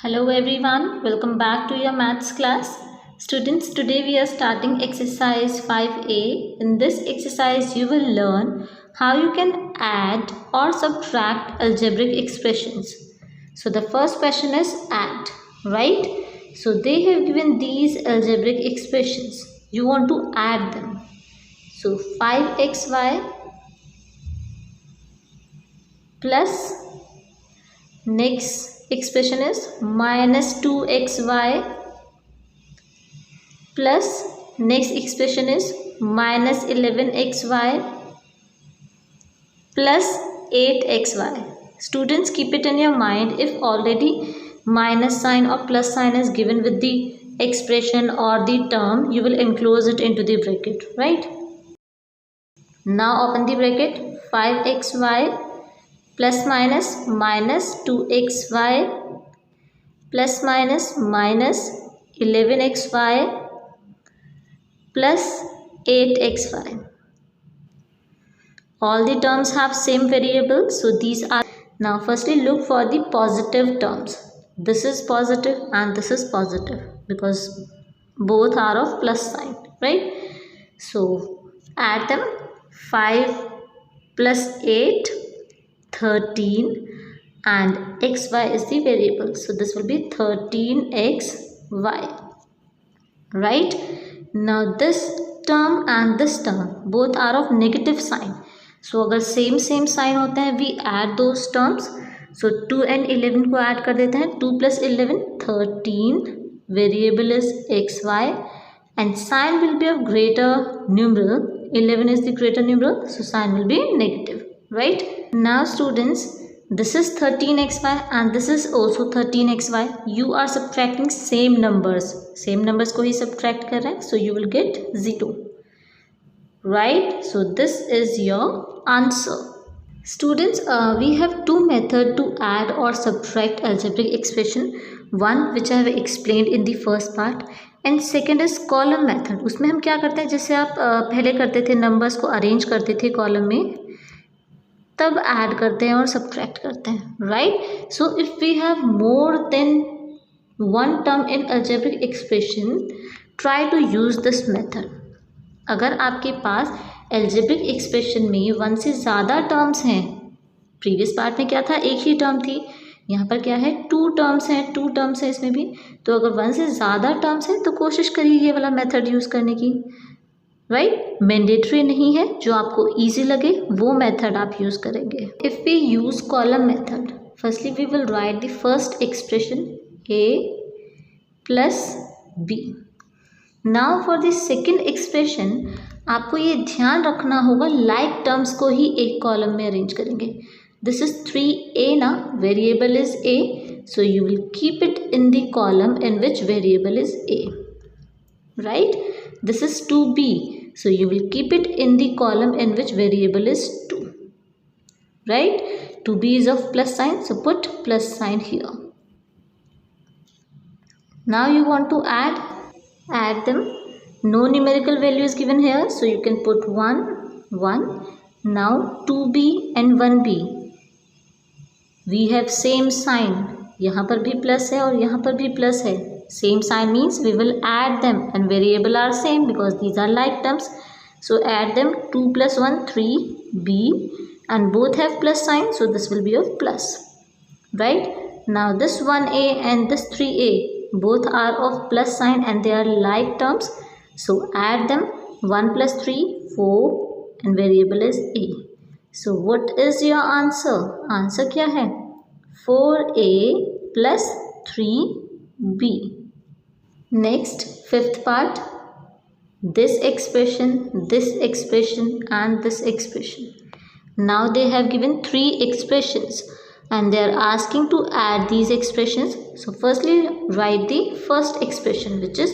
Hello everyone, welcome back to your maths class. Students, today we are starting exercise 5A. In this exercise, you will learn how you can add or subtract algebraic expressions. So the first question is add, right? So they have given these algebraic expressions. You want to add them. So 5xy plus next expression is minus 2xy plus next expression is minus 11xy plus 8xy. Students, keep it in your mind, if already minus sign or plus sign is given with the expression or the term, you will enclose it into the bracket, right? Now open the bracket. 5xy plus minus minus 2xy plus minus minus 11xy plus 8xy. All the terms have same variable, so these are. Now firstly look for the positive terms. This is positive and this is positive because both are of plus sign, right? So add them. 5 plus 8, 13, and xy is the variable, so this will be 13xy, right? Now this term and this term both are of negative sign, so अगर same sign होते हैं we add those terms. So 2 and 11 को add कर देते हैं. 2 plus 11 13, variable is xy and sign will be of greater numeral. 11 is the greater numeral, so sign will be negative, right? Now students, this is 13xy and this is also 13xy. You are subtracting same numbers को ही subtract कर रहे हैं, so you will get 0, right? So this is your answer. Students, we have two methods to add or subtract algebraic expression. One which I have explained in the first part and second is column method. उसमें हम क्या करते हैं, जैसे आप पहले करते थे, नंबर्स को अरेंज करते थे कॉलम में, तब ऐड करते हैं और सब्ट्रैक्ट करते हैं, right? So if we have more than one term in algebraic expression, try to use this method. अगर आपके पास अलजेब्रिक एक्सप्रेशन में वन से ज़्यादा टर्म्स हैं, प्रीवियस पार्ट में क्या था, एक ही टर्म थी, यहाँ पर क्या है, टू टर्म्स हैं इसमें भी, तो अगर वन से ज़्यादा टर्म्स हैं तो कोशिश करिए ये वाला मेथड यूज़ करने की, राइट? मैंडेटरी नहीं है, जो आपको इजी लगे वो मेथड आप यूज़ करेंगे. If we use column method, firstly we will write the first expression a plus b. Now for the second expression आपको ये ध्यान रखना होगा, लाइक टर्म्स को ही एक कॉलम में अरेंज करेंगे. दिस इज 3a ना, variable is a, so you will keep it in the column in which variable is a, right? This is 2b, so you will keep it in the column in which variable is 2, right? 2b is of plus sign, so put plus sign here. Now you want to add them. No numerical value is given here, so you can put 1, 1. Now 2b and 1b, we have same sign. यहाँ पर भी plus है और यहाँ पर भी plus है. Same sign means we will add them and variable are same because these are like terms. So add them. 2 plus 1 3b and both have plus sign, so this will be of plus, right? Now this 1a and this 3a both are of plus sign and they are like terms, so add them. 1 plus 3 4 and variable is a. So what is your answer? Answer क्या है? 4a plus 3b. Next, fifth part, this expression and this expression. Now they have given three expressions and they are asking to add these expressions. So firstly write the first expression, which is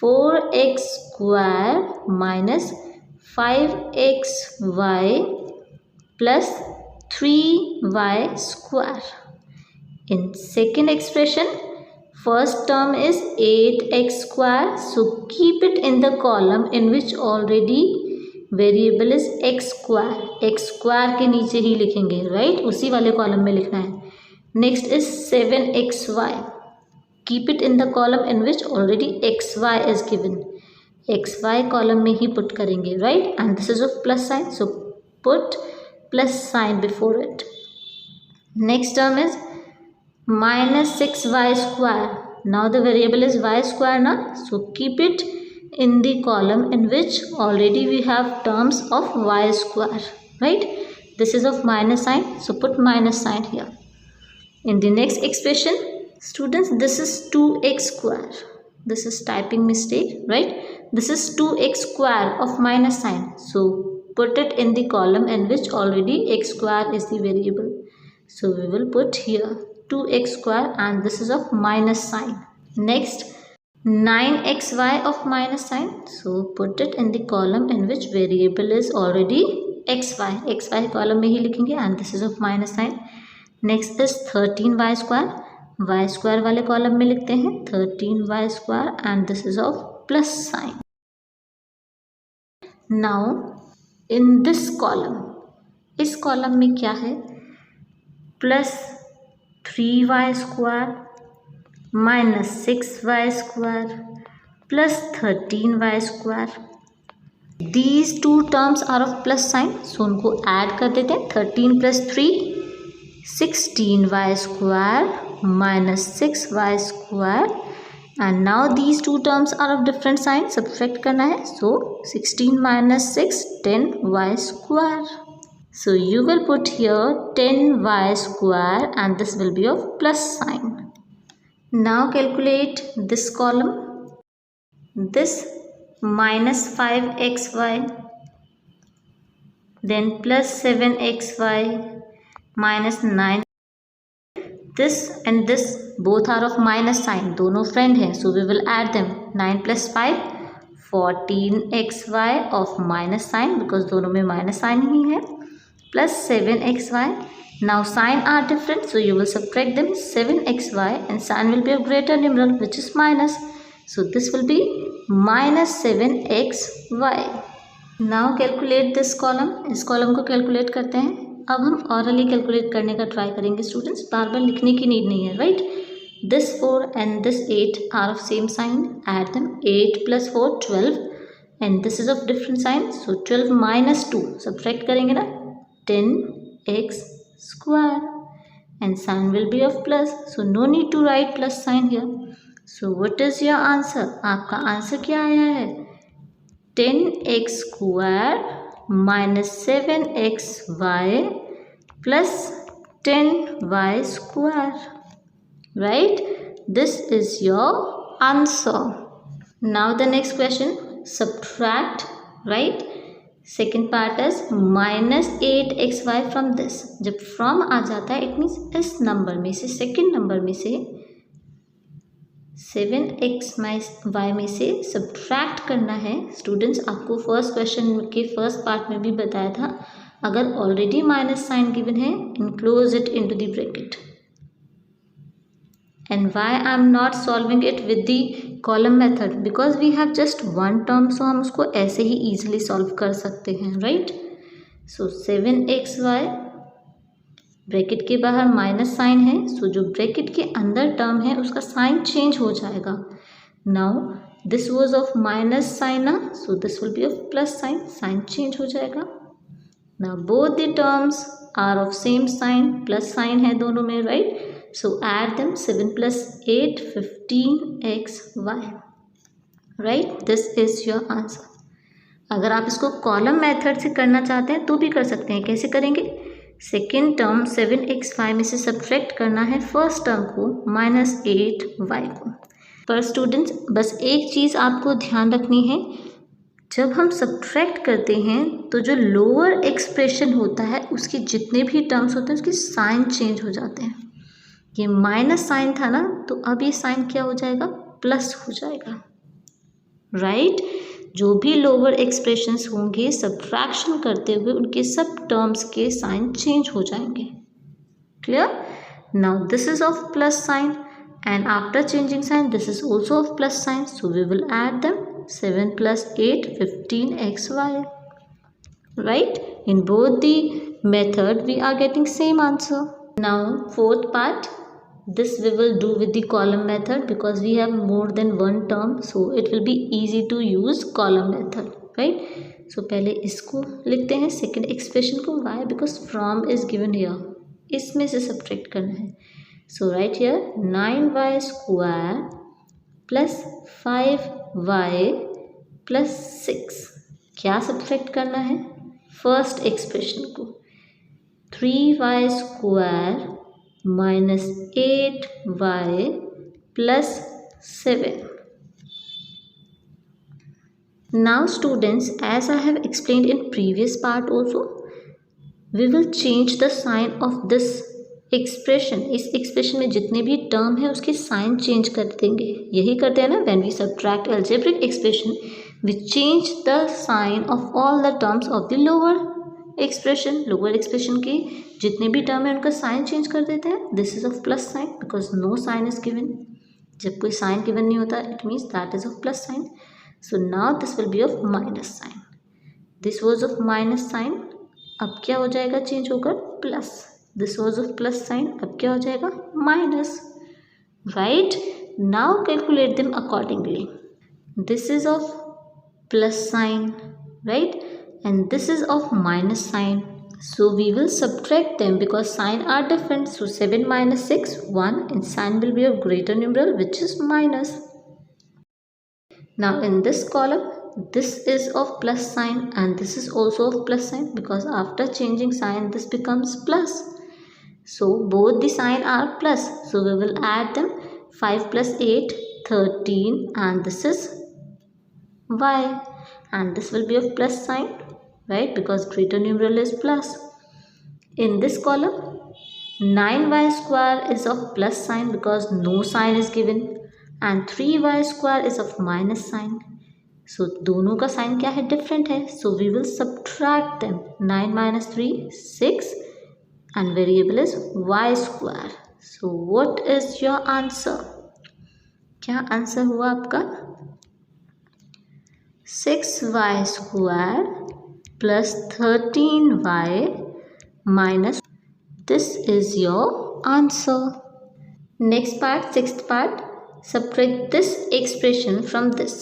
4x square minus 5xy plus 3y square. In second expression, first term is 8x square, so keep it in the column in which already variable is x square. x square के नीचे ही लिखेंगे, right? उसी वाले column में लिखना है. Next is 7xy. Keep it in the column in which already xy is given. xy column में ही put करेंगे, right? And this is of plus sign, so put plus sign before it. Next term is minus 6y square. Now the variable is y square na, so keep it in the column in which already we have terms of y square, right? This is of minus sign, so put minus sign here. In the next expression, students, this is 2x square. This is typing mistake, right? This is 2x square of minus sign, so put it in the column in which already x square is the variable. So we will put here 2x square and this is of minus sign. Next, 9xy of minus sign, so put it in the column in which variable is already xy. xy column में ही लिखेंगे and this is of minus sign. Next is 13y square. y square वाले column में लिखते हैं 13y square and this is of plus sign. Now in this column, इस column में क्या है? Plus 3y square minus 6y square plus 13y square. These two terms are of plus sign, so उनको add कर देते हैं. 13 plus 3 16y square minus 6y square, and now these two terms are of different sign, subtract करना है, so 16 minus 6 10y square. So you will put here 10y square and this will be of plus sign. Now calculate this column. This minus 5xy, then plus 7xy minus 9. This and this both are of minus sign, दोनों friend हैं, so we will add them. 9 plus 5 14xy of minus sign because दोनों में minus sign ही है, plus 7xy. Now sign are different, so you will subtract them. 7xy and sign will be of greater numeral which is minus, so this will be minus 7xy. Now calculate this column. इस column को calculate करते हैं. अब हम orally calculate करने का try करेंगे students, बार बार लिखने की need नहीं है, right? This 4 and this 8 are of same sign, add them. 8 plus 4 12 and this is of different sign, so 12 minus 2 subtract करेंगे ना, 10x square and sign will be of plus, so no need to write plus sign here. So what is your answer? आपका answer क्या आया है? 10x square minus 7xy plus 10y square, right? This is your answer. Now the next question, subtract, right? Second part is minus 8xy from this. जब from आ जाता है it means इस number में से, सेकेंड नंबर में से 7xy में से सब्ट्रैक्ट करना है. स्टूडेंट्स, आपको फर्स्ट क्वेश्चन के फर्स्ट पार्ट में भी बताया था, अगर ऑलरेडी माइनस साइन गिवन है enclose it into the bracket. And why I am not solving it with the column method? Because we have just one term, so हम उसको ऐसे ही easily solve कर सकते हैं, right? So 7xy ब्रैकेट के बाहर minus sign है, सो जो ब्रैकेट के अंदर टर्म है उसका साइन चेंज हो जाएगा. Now this was of minus sign ना, so this will be of plus sign, sign change हो जाएगा. Now both the terms are of same sign, plus sign है दोनों में, right? So add them. 7 plus 8 15xy, right? This is your answer. अगर आप इसको column method से करना चाहते हैं तो भी कर सकते हैं. कैसे करेंगे? सेकेंड टर्म 7xy में से सब्ट्रैक्ट करना है फर्स्ट टर्म को माइनस 8y को. पर स्टूडेंट्स बस एक चीज़ आपको ध्यान रखनी है, जब हम सब्ट्रैक्ट करते हैं तो जो लोअर एक्सप्रेशन होता है उसके जितने भी टर्म्स होते हैं उसके साइन चेंज हो जाते हैं. ये माइनस साइन था ना, तो अब ये साइन क्या हो जाएगा? प्लस हो जाएगा, राइट? जो भी लोअर एक्सप्रेशंस होंगे सब्ट्रैक्शन करते हुए उनके सब टर्म्स के साइन चेंज हो जाएंगे. Clear? Now this is of plus sign and after changing sign this is also of plus sign, so we will add them. 7 plus 8 15xy, right? In both the method we are getting same answer. Now fourth part, this we will do with the column method because we have more than one term, so it will be easy to use column method, right? So पहले इसको लिखते हैं second expression को. Why? Because from is given here, इसमें से subtract करना है. So right here 9y square plus 5y plus 6. क्या सब्ट्रैक्ट करना है? फर्स्ट एक्सप्रेशन को. 3y square minus 8y plus 7. Now students, as I have explained in previous part also, we will change the sign of this expression. इस expression में जितने भी term है उसके sign change कर देंगे. यही करते हैं ना, when we subtract algebraic expression we change the sign of all the terms of the lower expression. lower expression की जितने भी term है उनका sign change कर देते हैं. This is of plus sign because no sign is given. जब कोई sign given नहीं होता it means that is of plus sign. So now this will be of minus sign. This was of minus sign, अब क्या हो जाएगा change होकर plus. This was of plus sign, अब क्या हो जाएगा minus. Right, now calculate them accordingly. This is of plus sign, right, and this is of minus sign. So we will subtract them because sign are different. So 7 minus 6, 1, and sign will be of greater numeral which is minus. Now in this column, this is of plus sign and this is also of plus sign because after changing sign this becomes plus. So both the sign are plus. So we will add them. 5 plus 8, 13, and this is y, and this will be of plus sign, right, because greater numeral is plus. In this column 9y square is of plus sign because no sign is given, and 3y square is of minus sign. So दोनों का sign क्या है, different है. So we will subtract them. 9 minus 3, 6, and variable is y square. So what is your answer? क्या answer हुआ आपका? 6y square plus 13y minus. This is your answer. Next part, sixth part, subtract this expression from this.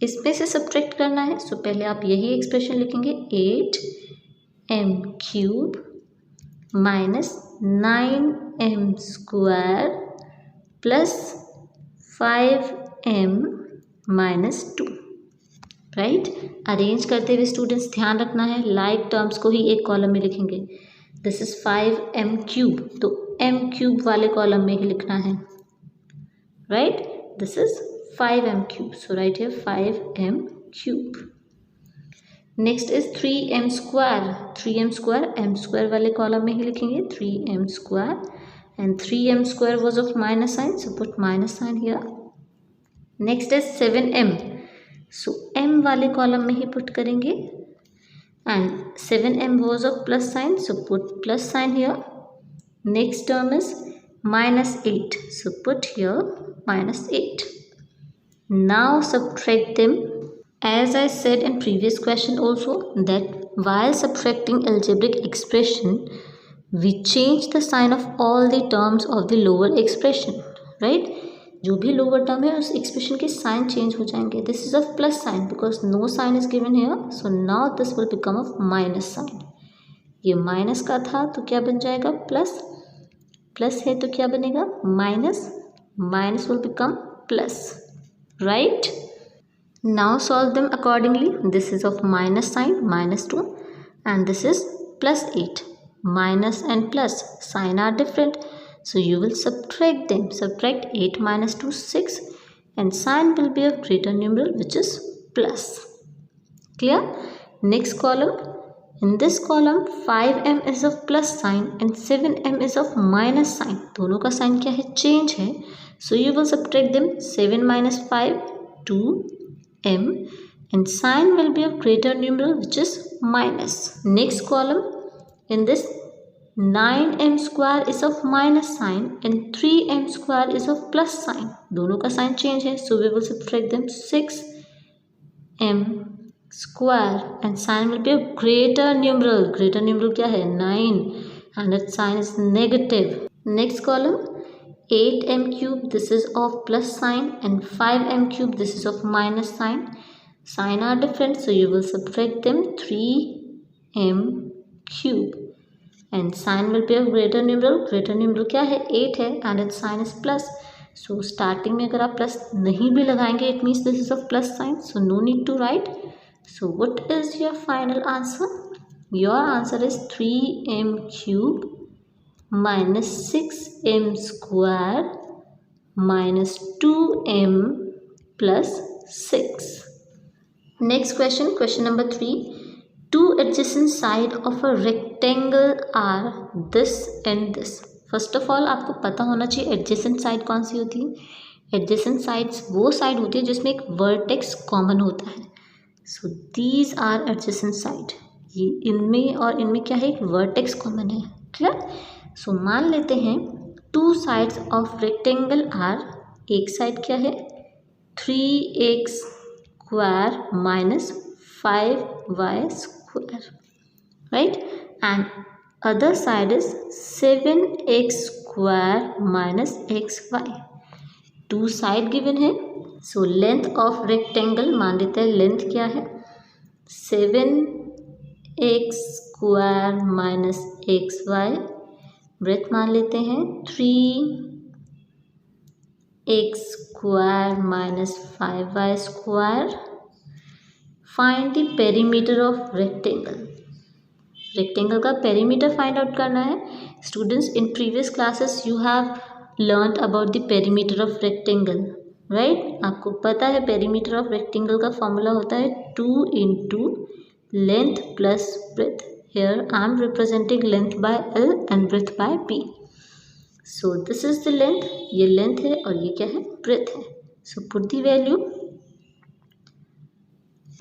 इसमें से subtract करना है. सो पहले आप यही एक्सप्रेशन लिखेंगे. 8m cube minus 9m square plus 5m minus 2. Right, arrange करते हुए स्टूडेंट्स ध्यान रखना है, लाइक टर्म्स को ही एक कॉलम में लिखेंगे. दिस इज 5m क्यूब, तो m क्यूब वाले कॉलम में ही लिखना है. Right, this is 5m cube. So write here 5m cube. Next is 3m square. 3m square m square वाले कॉलम में ही लिखेंगे 3m square, and 3m square was of minus sign, so put minus sign here. Next is 7m. So m वाले column में ही put करेंगे, and 7m was of plus sign, so put plus sign here. Next term is minus 8, so put here minus 8. Now subtract them. As I said in previous question also, that while subtracting algebraic expression we change the sign of all the terms of the lower expression. right, जो भी lower term है उस expression के sign change हो जाएंगे. This is of plus sign because no sign is given here, so now this will become of minus sign. ये minus का था तो क्या बन जाएगा प्लस, प्लस है तो क्या बनेगा minus, minus will become plus. Right, now solve them accordingly. This is of minus sign, minus 2, and this is plus 8. Minus and plus sign are different, so you will subtract them. Subtract 8 minus 2, 6, and sign will be of greater numeral which is plus. Clear? Next column. In this column 5m is of plus sign and 7m is of minus sign. दोनों का sign क्या है, change है. So you will subtract them. 7 minus 5, 2m, and sign will be of greater numeral which is minus. Next column, in this 9m square is of minus sign and 3m square is of plus sign. दोनों का sign change है, so we will subtract them. 6m square and sign will be of greater numeral. Greater numeral क्या है 9, and its sign is negative. Next column, 8m cube, this is of plus sign, and 5m cube, this is of minus sign. Sign are different, so you will subtract them. 3m cube, and sign will be of greater numeral. Greater numeral क्या है? 8 है, and its sign is plus. So starting में अगर आप plus नहीं भी लगाएंगे, it means this is of plus sign, so no need to write. So what is your final answer? Your answer is 3m cube minus 6m square minus 2m plus 6. Next question, question number 3. Two adjacent sides of a rectangle are this and this. First of all आपको पता होना चाहिए adjacent side कौन सी होती है. Adjacent sides वो side होती है जिसमें एक वर्टेक्स कॉमन होता है. So these are adjacent side. ये इनमें और इनमें क्या है? एक वर्टेक्स कॉमन है. क्लियर? सो मान लेते हैं two sides of rectangle are. एक साइड क्या है? 3x square minus 5y square, right? And other side is 7x square minus xy. Two side given है. So length of rectangle मान लेते हैं. लेंथ क्या है? 7x square minus xy. Breath मान लेते हैं 3x square minus 5y square. Find the perimeter of rectangle. Rectangle का पेरीमीटर फाइंड आउट करना है. Students, in previous classes you have learned about the perimeter of rectangle, right? आपको पता है perimeter of rectangle का फॉर्मूला होता है 2 into length plus breadth. Here I am representing length by L and breadth by P. So this is the length. ये length है और ये क्या है? ब्रेथ है. So put the value.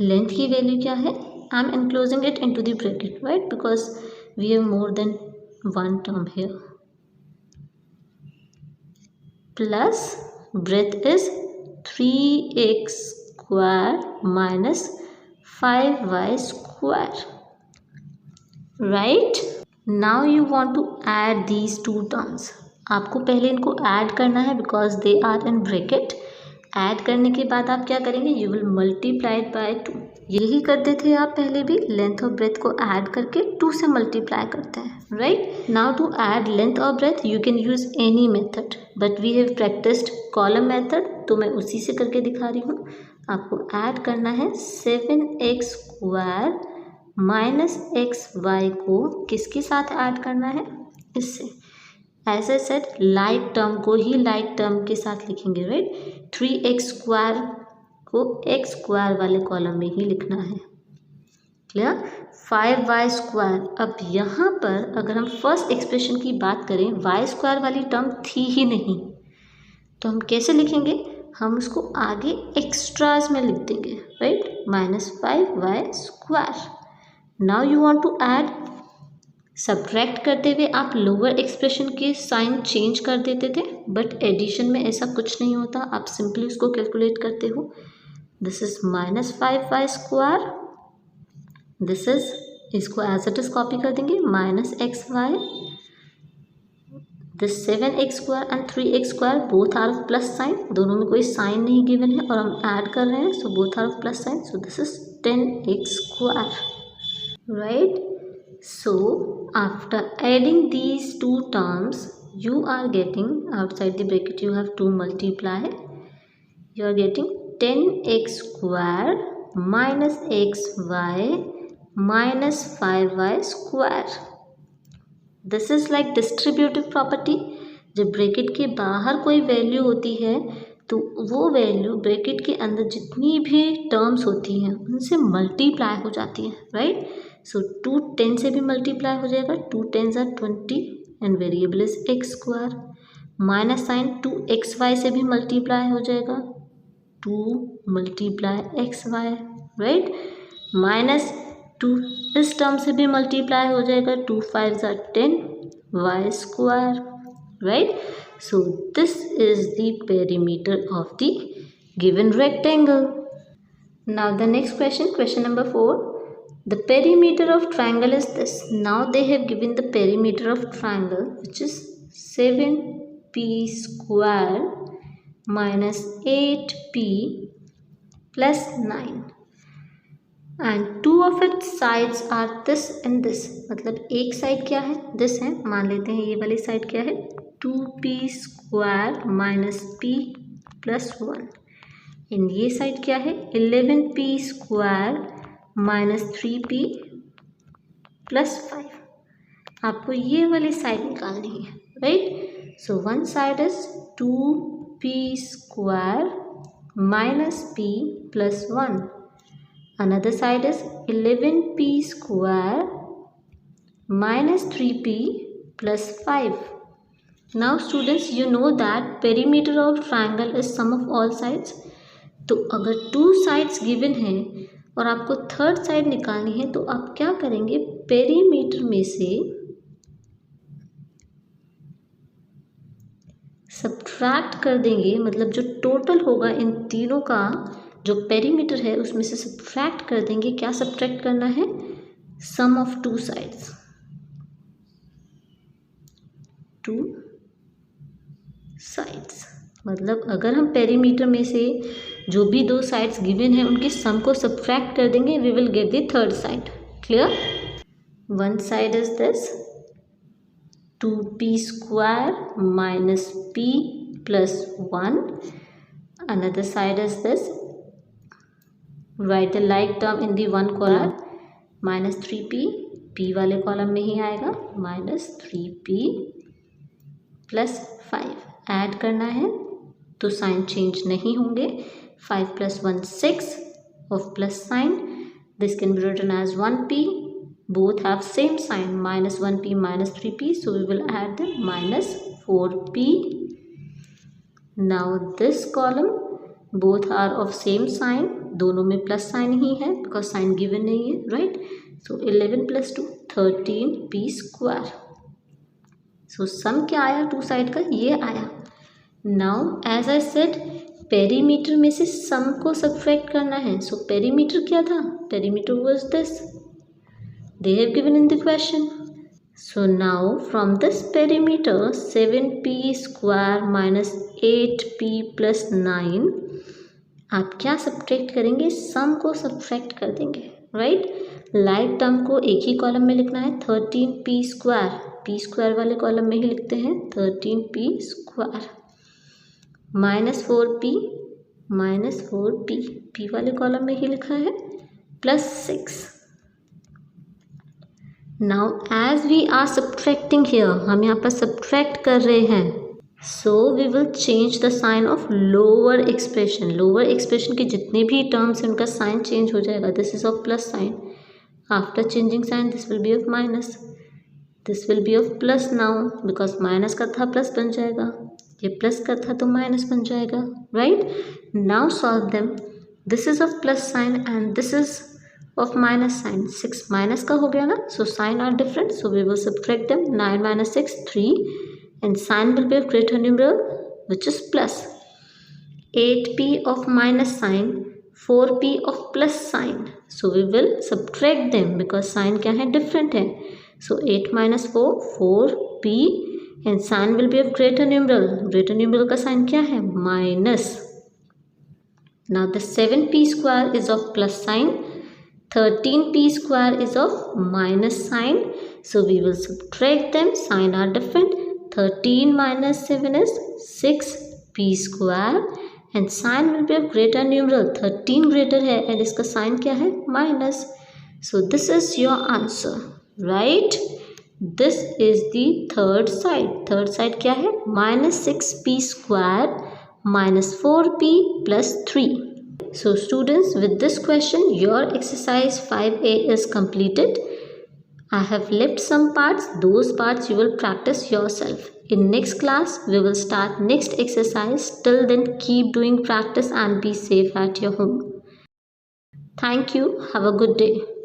Length की वैल्यू क्या है? I am enclosing it into the bracket, right? Because we have more than one term here. Plus breadth is 3x square minus 5y square, right? Now you want to add these two terms. आपको पहले इनको add करना है because they are in bracket. Add करने के बाद आप क्या करेंगे? You will multiply it by 2. यही करते थे आप पहले भी. लेंथ और ब्रेथ को ऐड करके 2 से मल्टीप्लाई करते हैं, right? Now to add length और breadth you can use any method, but we have practised column method, तो मैं उसी से करके दिखा रही हूँ. आपको ऐड करना है 7x स्क्वायर माइनस XY को किसके साथ ऐड करना है? इससे. As a set like term को ही लाइट टर्म के साथ लिखेंगे, राइट? 3x स्क्वायर को x स्क्वायर वाले कॉलम में ही लिखना है. क्लियर? 5y square. अब यहाँ पर अगर हम फर्स्ट एक्सप्रेशन की बात करें, y स्क्वायर वाली टर्म थी ही नहीं, तो हम कैसे लिखेंगे? हम उसको आगे एक्स्ट्राज में लिख देंगे, right? Minus 5y square. Now you want to add. Subtract करते हुए आप लोअर एक्सप्रेशन के साइन चेंज कर देते थे, बट एडिशन में ऐसा कुछ नहीं होता. आप सिंपली उसको कैलकुलेट करते हो. This is minus 5y square. This is, इसको एज इट इज कॉपी कर देंगे, minus XY. This 7x square and 3x square both are of plus sign. दोनों में कोई साइन नहीं गिवन है और हम ऐड कर रहे हैं, so both are of plus sign. So this is 10x square, right? So after adding these two terms, you are getting outside the bracket, you have to multiply. You are getting 10x square minus xy minus 5y square. This is like distributive property. जब bracket के बाहर कोई value होती है तो वो value bracket के अंदर जितनी भी टर्म्स होती हैं उनसे मल्टीप्लाई हो जाती है, राइट? सो 2 10 से भी मल्टीप्लाई हो जाएगा. 2 10s are 20 and variable is x square. Minus sign 2xy से भी मल्टीप्लाई हो जाएगा. 2 मल्टीप्लाई xy, राइट? माइनस 2 इस टर्म से भी मल्टीप्लाई हो जाएगा. 2 5s are 10 y square, right? So this is the perimeter of the given rectangle. Now the next question, question number 4. The perimeter of triangle is this. Now they have given the perimeter of triangle, which is 7p square minus 8p plus 9, and two of its sides are this and this. मतलब एक side क्या है, this है, मान लेते हैं ये वाली साइड क्या है, 2p square minus p plus 1, इन ये साइड क्या है, 11p square minus 3p plus 5. आपको ये वाली साइड निकालनी है, right. So one side is 2p square minus p plus 1, another side is 11p square minus 3p plus 5. Now students, you know that perimeter of triangle is sum of all sides. तो अगर two sides given हैं और आपको third side निकालनी है तो आप क्या करेंगे, पेरीमीटर में से सब्ट्रैक्ट कर देंगे. मतलब जो टोटल होगा इन तीनों का जो पेरीमीटर है उसमें से सब्ट्रैक्ट कर देंगे. क्या सब्ट्रैक्ट करना है, sum of two sides, two sides. मतलब अगर हम पेरीमीटर में से जो भी दो साइड्स गिवन है उनके सम को सब्ट्रैक्ट कर देंगे, we will get the third side. Clear. One side is this 2p square minus p plus 1, another side is this, right the like term in the one column, minus 3p, p वाले column में ही आएगा, minus 3p plus 5. Add करना है तो sign change नहीं होंगे. 5 plus 1 6 of plus sign. This can be written as 1p. Both have same sign, minus 1p minus 3p. So we will add them, minus 4p. Now this column, both are of same sign. दोनों में plus sign ही है because sign given नहीं है, right? So 11 plus 2 13p square. So sum क्या आया to side का, ये आया. Now as I said, perimeter में से सम को सब्ट्रैक्ट करना है. सो पेरीमीटर क्या था, perimeter was this, they have given in the question. So now from this perimeter 7p square minus 8p plus 9, आप क्या सब्ट्रैक्ट करेंगे, सम को सब्ट्रैक्ट कर देंगे, राइट. लाइक टर्म को एक ही कॉलम में लिखना है, 13p स्क्वायर, p स्क्वायर वाले कॉलम में ही लिखते हैं 13p square, minus 4p p वाले कॉलम में ही लिखा है, plus 6. Now as we are subtracting here, हम यहाँ पर सब्ट्रैक्ट कर रहे हैं, so we will change the sign of lower expression. Lower expression के जितने भी टर्म्स हैं उनका साइन चेंज हो जाएगा. This is of plus sign, after changing sign this will be of minus, this will be of plus. Now because minus का था plus बन जाएगा, ये प्लस का था तो माइनस बन जाएगा, right. Now solve them. This is of plus sign and this is of minus sign. 6 minus का हो गया ना, so sign are different, so we will subtract them. 9 minus 6 3, and sign will be of greater numeral which is plus. 8p of minus sign, 4p of plus sign, so we will subtract them because sign क्या है, different है. So 8 minus 4 4p, and sign will be of greater numeral. Greater numeral का sign क्या है, minus. Now the 7p square is of plus sign, 13p square is of minus sign, so we will subtract them. Sign are different. 13 minus 7 is 6p square, and sign will be of greater numeral. 13 greater है and इसका sign क्या है, minus. So this is your answer, right? This is the third side. Third side क्या है, minus 6p square minus 4p plus 3. So students, with this question your exercise 5A is completed. I have left some parts. Those parts you will practice yourself. In next class we will start next exercise. Till then keep doing practice and be safe at your home. Thank you. Have a good day.